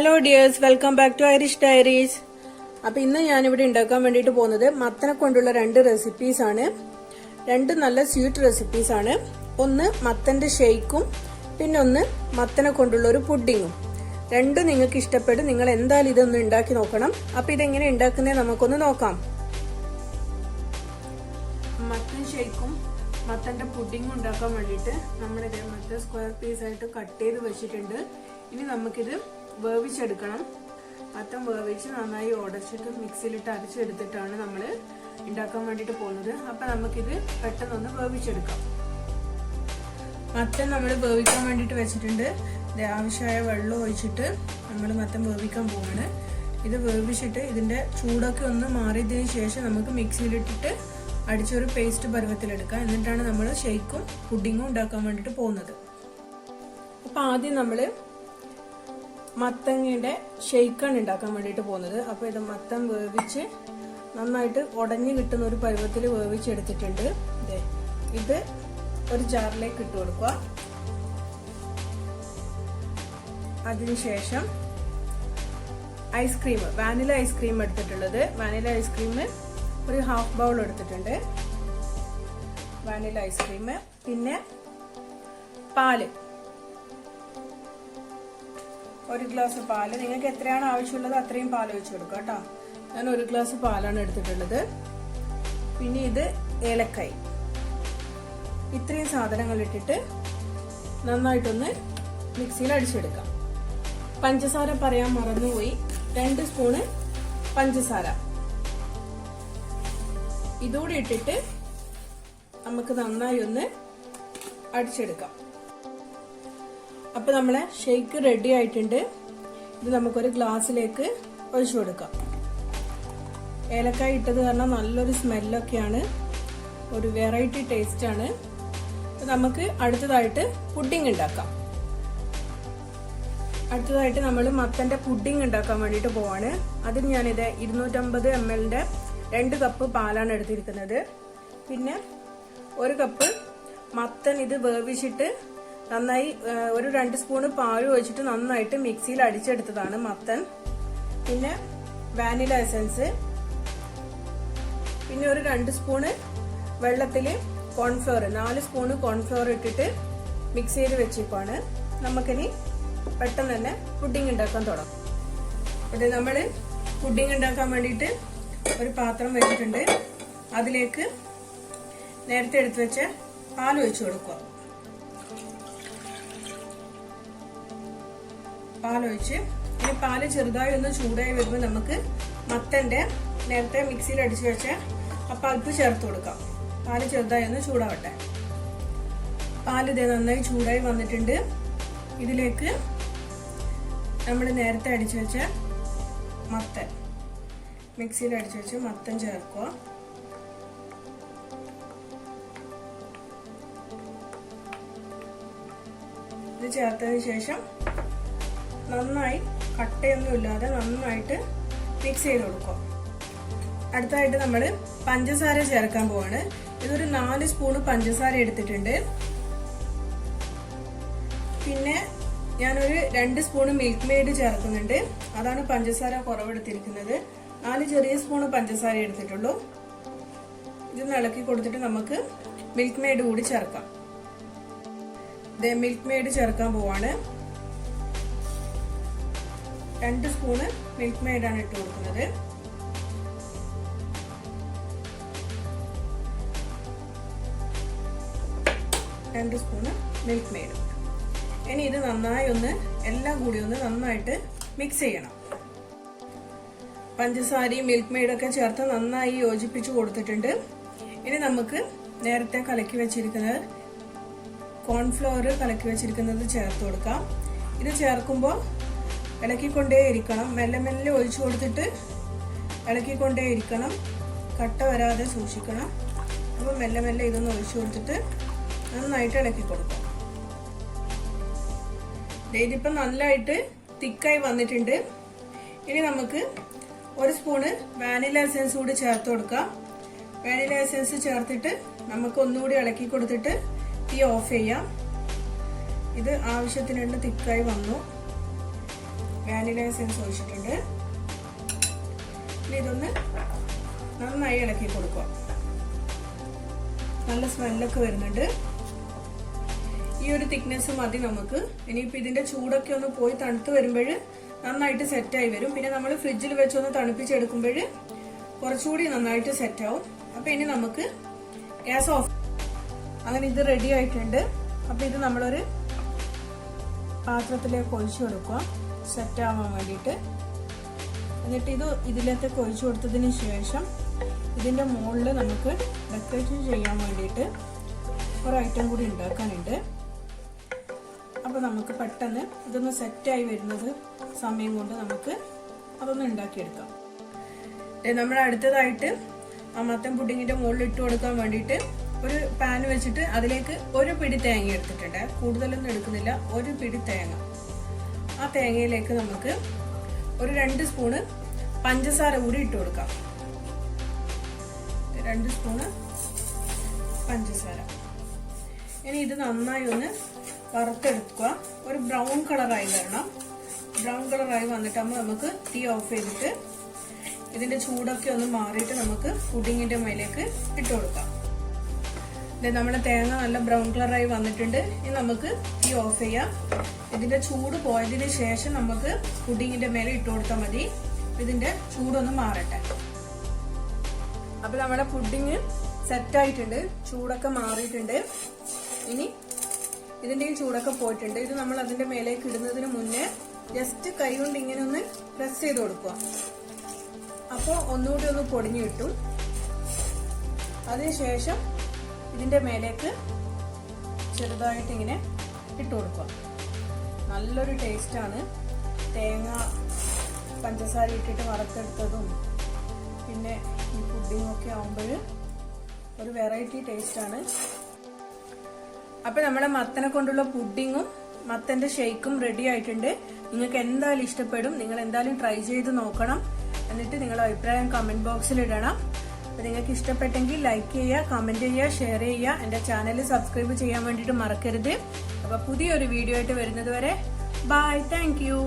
Hello dears, welcome back to Irish diaries. അപ്പൊ ഇന്ന് ഞാനിവിടെ ഉണ്ടാക്കാൻ വേണ്ടിയിട്ട് പോകുന്നത് മത്തനെ കൊണ്ടുള്ള രണ്ട് റെസിപ്പീസ് ആണ്. രണ്ട് നല്ല സ്വീറ്റ് റെസിപ്പീസ് ആണ്. ഒന്ന് മത്തന്റെ ഷെയ്ക്കും പിന്നെ ഒന്ന് മത്തനെ കൊണ്ടുള്ള ഒരു പുഡിങ്ങും. രണ്ടും നിങ്ങൾക്ക് ഇഷ്ടപ്പെടും. നിങ്ങൾ എന്തായാലും ഇതൊന്ന് ഉണ്ടാക്കി നോക്കണം. അപ്പൊ ഇതെങ്ങനെ ഉണ്ടാക്കുന്നത് നമുക്കൊന്ന് നോക്കാം. മത്തൻ ഷെയ്ക്കും മത്തന്റെ പുഡിങ്ങും ഉണ്ടാക്കാൻ വേണ്ടിയിട്ട് നമ്മളിത് മത്തൻ സ്ക്വയർ പീസ് ആയിട്ട് കട്ട് ചെയ്ത് വെച്ചിട്ടുണ്ട്. ഇനി നമുക്കിത് വേവിച്ചെടുക്കണം. മത്തൻ വേവിച്ച് നന്നായി ഉടച്ചിട്ട് മിക്സിയിലിട്ട് അരച്ചെടുത്തിട്ടാണ് നമ്മൾ ഉണ്ടാക്കാൻ വേണ്ടിയിട്ട് പോകുന്നത്. അപ്പൊ നമുക്കിത് പെട്ടെന്നൊന്ന് വേവിച്ചെടുക്കാം. മത്തൻ നമ്മൾ വേവിക്കാൻ വേണ്ടിയിട്ട് വെച്ചിട്ടുണ്ട്. ആവശ്യമായ വെള്ളം ഒഴിച്ചിട്ട് നമ്മൾ മത്തൻ വേവിക്കാൻ പോവാണ്. ഇത് വേവിച്ചിട്ട് ഇതിന്റെ ചൂടൊക്കെ ഒന്ന് മാറിയതിനു ശേഷം നമുക്ക് മിക്സിയിലിട്ടിട്ട് അടിച്ചൊരു പേസ്റ്റ് പരുവത്തിലെടുക്കാം. എന്നിട്ടാണ് നമ്മൾ ഷെയ്ക്കും പുഡിങ്ങും ഉണ്ടാക്കാൻ വേണ്ടിയിട്ട് പോകുന്നത്. അപ്പൊ ആദ്യം നമ്മള് മത്തങ്ങയുടെ ഷെയ്ക്കാണ് ഉണ്ടാക്കാൻ വേണ്ടിയിട്ട് പോകുന്നത്. അപ്പൊ ഇത് മത്തൻ വേവിച്ച് നന്നായിട്ട് ഉടഞ്ഞു കിട്ടുന്ന ഒരു പരുവത്തിൽ വേവിച്ചെടുത്തിട്ടുണ്ട്. ഇത് ഒരു ജാറിലേക്ക് ഇട്ട് കൊടുക്കുക. അതിനുശേഷം ഐസ്ക്രീം, വാനില ഐസ്ക്രീം എടുത്തിട്ടുള്ളത്. വാനില ഐസ്ക്രീം ഒരു ഹാഫ് ബൗൾ എടുത്തിട്ടുണ്ട്. വാനില ഐസ്ക്രീം, പിന്നെ പാല്, ഒരു ഗ്ലാസ് പാല്. നിങ്ങൾക്ക് എത്രയാണ് ആവശ്യമുള്ളത് അത്രയും പാൽ ഒഴിച്ചു കൊടുക്കുക കേട്ടോ. ഞാൻ ഒരു ഗ്ലാസ് പാലാണ് എടുത്തിട്ടുള്ളത്. പിന്നെ ഇത് ഏലക്കായ്. ഇത്രയും സാധനങ്ങൾ ഇട്ടിട്ട് നന്നായിട്ടൊന്ന് മിക്സിയിൽ അടിച്ചെടുക്കാം. പഞ്ചസാര പറയാൻ മറന്നുപോയി. 2 സ്പൂണ് പഞ്ചസാര ഇതോടെ ഇട്ടിട്ട് നമുക്ക് നന്നായി ഒന്ന് അടിച്ചെടുക്കാം. അപ്പൊ നമ്മളെ ഷേക്ക് റെഡി ആയിട്ടുണ്ട്. ഇത് നമുക്കൊരു ഗ്ലാസ്സിലേക്ക് ഒഴിച്ചു കൊടുക്കാം. ഏലക്കായ ഇട്ടത് കാരണം നല്ലൊരു സ്മെല്ലൊക്കെയാണ്, ഒരു വെറൈറ്റി ടേസ്റ്റ് ആണ്. നമുക്ക് അടുത്തതായിട്ട് പുഡിംഗ് ഉണ്ടാക്കാം. അടുത്തതായിട്ട് നമ്മൾ മത്തന്റെ പുഡിംഗ് ഉണ്ടാക്കാൻ വേണ്ടിയിട്ട് പോവാണ്. അതിന് ഞാനിത് 250 ml 2 കപ്പ് പാലാണ് എടുത്തിരിക്കുന്നത്. പിന്നെ 1 കപ്പ് മത്തൻ ഇത് വേവിച്ചിട്ട് നന്നായി ഒരു 2 സ്പൂണ് പാൽ ഒഴിച്ചിട്ട് നന്നായിട്ട് മിക്സിയിൽ അടിച്ചെടുത്തതാണ് മത്തൻ. പിന്നെ വാനില എസൻസ്, പിന്നെ ഒരു 2 സ്പൂണ് വെള്ളത്തില് കോൺഫ്ലവർ, 4 സ്പൂണ് കോൺഫ്ലവർ ഇട്ടിട്ട് മിക്സ് ചെയ്ത് വെച്ചേക്കാണ്. നമുക്കിനി പെട്ടെന്ന് തന്നെ പുഡിംഗ് ഉണ്ടാക്കാൻ തുടങ്ങും. അതെ, നമ്മള് പുഡിംഗ് ഉണ്ടാക്കാൻ വേണ്ടിയിട്ട് ഒരു പാത്രം വെച്ചിട്ടുണ്ട്. അതിലേക്ക് നേരത്തെ എടുത്തു വെച്ച പാൽ ഒഴിച്ചു കൊടുക്കുക. പാലൊഴിച്ച് ഇനി പാല് ചെറുതായി ഒന്ന് ചൂടായി വരുമ്പോൾ നമുക്ക് മത്തന്റെ നേരത്തെ മിക്സിയിൽ അടിച്ചു വെച്ച ആ പൾപ്പ് ചേർത്ത് കൊടുക്കാം. പാല് ചെറുതായി ഒന്ന് ചൂടാവട്ടെ. പാല് ഇതേ നന്നായി ചൂടായി വന്നിട്ടുണ്ട്. ഇതിലേക്ക് നമ്മൾ നേരത്തെ അടിച്ചു വെച്ച മത്തൻ, മിക്സിയിൽ അടിച്ചു വെച്ച് മത്തൻ ചേർക്കുക. ഇത് ചേർത്തതിന് ശേഷം നന്നായി കട്ടയൊന്നും ഇല്ലാതെ നന്നായിട്ട് മിക്സ് ചെയ്ത് കൊടുക്കുക. അടുത്തായിട്ട് നമ്മൾ പഞ്ചസാര ചേർക്കാൻ പോവാണ്. ഇതൊരു 4 സ്പൂണ് പഞ്ചസാര എടുത്തിട്ടുണ്ട്. പിന്നെ ഞാനൊരു 2 സ്പൂണ് മിൽക്ക് മെയ്ഡ് ചേർക്കുന്നുണ്ട്. അതാണ് പഞ്ചസാര കുറവെടുത്തിരിക്കുന്നത്. 4 ചെറിയ സ്പൂണ് പഞ്ചസാര എടുത്തിട്ടുള്ളൂ. ഇത് ഇളക്കി കൊടുത്തിട്ട് നമുക്ക് മിൽക്ക് മെയ്ഡ് കൂടി ചേർക്കാം. മിൽക്ക് മെയ്ഡ് ചേർക്കാൻ പോവാണ്. 2 സ്പൂണ് മിൽക്ക് മെയ്ഡാണ് ഇട്ട് കൊടുക്കുന്നത്. രണ്ട് സ്പൂണ് മിൽക്ക് മെയ്ഡ്. ഇനി ഇത് നന്നായി ഒന്ന് എല്ലാം കൂടി ഒന്ന് നന്നായിട്ട് മിക്സ് ചെയ്യണം. പഞ്ചസാരയും മിൽക്ക് മെയ്ഡൊക്കെ ചേർത്ത് നന്നായി യോജിപ്പിച്ച് കൊടുത്തിട്ടുണ്ട്. ഇനി നമുക്ക് നേരത്തെ കലക്കി വെച്ചിരിക്കുന്നത് കോൺഫ്ലവർ കലക്കി വെച്ചിരിക്കുന്നത് ചേർത്ത് കൊടുക്കാം. ഇത് ചേർക്കുമ്പോൾ ഇളക്കിക്കൊണ്ടേ ഇരിക്കണം. മെല്ലെ മെല്ലെ ഒഴിച്ചു കൊടുത്തിട്ട് ഇളക്കിക്കൊണ്ടേ ഇരിക്കണം. കട്ട വരാതെ സൂക്ഷിക്കണം. അപ്പോൾ മെല്ലെ മെല്ലെ ഇതൊന്ന് ഒഴിച്ചു കൊടുത്തിട്ട് നന്നായിട്ട് ഇളക്കി കൊടുക്കാം. ഇതിപ്പം നല്ലതായിട്ട് തിക്കായി വന്നിട്ടുണ്ട്. ഇനി നമുക്ക് 1 സ്പൂണ് വാനില എസൻസ് കൂടി ചേർത്ത് കൊടുക്കാം. വാനില എസൻസ് ചേർത്തിട്ട് നമുക്ക് ഒന്നുകൂടി ഇളക്കി കൊടുത്തിട്ട് തീ ഓഫ് ചെയ്യാം. ഇത് ആവശ്യത്തിനുള്ള തിക്കായി വന്നു. വാനില എസൻസ് ഒഴിച്ചിട്ടുണ്ട്. ഇനി ഇതൊന്ന് നന്നായി ഇളക്കി കൊടുക്കുക. നല്ല സ്മെല്ലൊക്കെ വരുന്നുണ്ട്. ഈ ഒരു തിക്നെസ് മതി നമുക്ക്. ഇനിയിപ്പോ ഇതിന്റെ ചൂടൊക്കെ ഒന്ന് പോയി തണുത്ത് വരുമ്പോൾ നന്നായിട്ട് സെറ്റായി വരും. പിന്നെ നമ്മൾ ഫ്രിഡ്ജിൽ വെച്ചൊന്ന് തണുപ്പിച്ചെടുക്കുമ്പോൾ കുറച്ചുകൂടി നന്നായിട്ട് സെറ്റ് ആവും. അപ്പൊ ഇനി നമുക്ക് ഗ്യാസ് ഓഫ്. അങ്ങനെ ഇത് റെഡി ആയിട്ടുണ്ട്. അപ്പൊ ഇത് നമ്മളൊരു പാത്രത്തിലേക്ക് ഒഴിച്ചു കൊടുക്കുക സെറ്റ് ആവാൻ വേണ്ടിയിട്ട്. എന്നിട്ട് ഇത് ഇതിലേക്ക് ഒഴിച്ചു കൊടുത്തതിന് ശേഷം ഇതിന്റെ മുകളിൽ നമുക്ക് ഡെക്കറേഷൻ ചെയ്യാൻ വേണ്ടിയിട്ട് ഒരു ഐറ്റം കൂടി ഉണ്ടാക്കാനുണ്ട്. അപ്പൊ നമുക്ക് പെട്ടെന്ന് ഇതൊന്ന് സെറ്റായി വരുന്നത് സമയം കൊണ്ട് നമുക്ക് അതൊന്ന് ഉണ്ടാക്കിയെടുക്കാം. നമ്മൾ അടുത്തതായിട്ട് ആ മത്തൻ പുഡിങ്ങിന്റെ മുകളിൽ ഇട്ട് കൊടുക്കാൻ വേണ്ടിയിട്ട് ഒരു പാൻ വെച്ചിട്ട് അതിലേക്ക് ഒരു പിടി തേങ്ങ എടുത്തിട്ടുണ്ട്. കൂടുതലൊന്നും എടുക്കുന്നില്ല, ഒരു പിടി തേങ്ങ. ആ തേങ്ങയിലേക്ക് നമുക്ക് ഒരു 2 സ്പൂണ് പഞ്ചസാര കൂടി ഇട്ട് കൊടുക്കാം. 2 സ്പൂണ് പഞ്ചസാര. ഇനി ഇത് നന്നായി ഒന്ന് വറുത്തെടുക്കുക. ഒരു ബ്രൗൺ കളറായി വരണം. ബ്രൗൺ കളറായി വന്നിട്ടാകുമ്പോൾ നമുക്ക് തീ ഓഫ് ചെയ്തിട്ട് ഇതിന്റെ ചൂടൊക്കെ ഒന്ന് മാറിയിട്ട് നമുക്ക് പുഡിങ്ങിന്റെ മേലേക്ക് ഇട്ട് കൊടുക്കാം. നമ്മുടെ തേങ്ങ നല്ല ബ്രൗൺ കളറായി വന്നിട്ടുണ്ട്. ഇനി നമുക്ക് തീ ഓഫ് ചെയ്യാം. ഇതിന്റെ ചൂട് പോയതിനു ശേഷം നമുക്ക് പുഡിങ്ങിന്റെ മേലെ ഇട്ട് കൊടുത്താൽ മതി. ഇതിന്റെ ചൂടൊന്ന് മാറട്ടെ. അപ്പൊ നമ്മുടെ പുഡിങ് സെറ്റ് ആയിട്ടുണ്ട്. ചൂടൊക്കെ മാറിയിട്ടുണ്ട്. ഇനി ഇതിന്റെയും ചൂടൊക്കെ പോയിട്ടുണ്ട്. ഇത് നമ്മൾ അതിന്റെ മേലേക്ക് ഇടുന്നതിന് മുന്നേ ജസ്റ്റ് കൈ കൊണ്ട് ഇങ്ങനെ ഒന്ന് പ്രസ് ചെയ്ത് കൊടുക്കുക. അപ്പോൾ ഒന്നുകൂടി ഒന്ന് പൊടിഞ്ഞു കിട്ടും. അതിനുശേഷം ഇതിന്റെ മേലേക്ക് ചെറുതായിട്ട് ഇങ്ങനെ ഇട്ട് കൊടുക്കുക. നല്ലൊരു ടേസ്റ്റാണ്. തേങ്ങ പഞ്ചസാര ഇട്ടിട്ട് വറുത്തെടുത്തതും പിന്നെ ഈ പുഡിങ്ങൊക്കെ ആവുമ്പോൾ ഒരു വെറൈറ്റി ടേസ്റ്റാണ്. അപ്പൊ നമ്മുടെ മത്തനെ കൊണ്ടുള്ള പുഡിങ്ങും മത്തന്റെ ഷേക്കും റെഡി ആയിട്ടുണ്ട്. നിങ്ങൾക്ക് എന്തായാലും ഇഷ്ടപ്പെടും. നിങ്ങൾ എന്തായാലും ട്രൈ ചെയ്ത് നോക്കണം. എന്നിട്ട് നിങ്ങളുടെ അഭിപ്രായം കമന്റ് ബോക്സിൽ ഇടണം. അപ്പൊ നിങ്ങൾക്ക് ഇഷ്ടപ്പെട്ടെങ്കിൽ ലൈക്ക് ചെയ്യുക, കമന്റ് ചെയ്യുക, ഷെയർ ചെയ്യുക. എന്റെ ചാനൽ സബ്സ്ക്രൈബ് ചെയ്യാൻ വേണ്ടിയിട്ട് മറക്കരുത്. അപ്പൊ പുതിയൊരു വീഡിയോ ആയിട്ട് വരുന്നത് വരെ ബൈ. Thank you.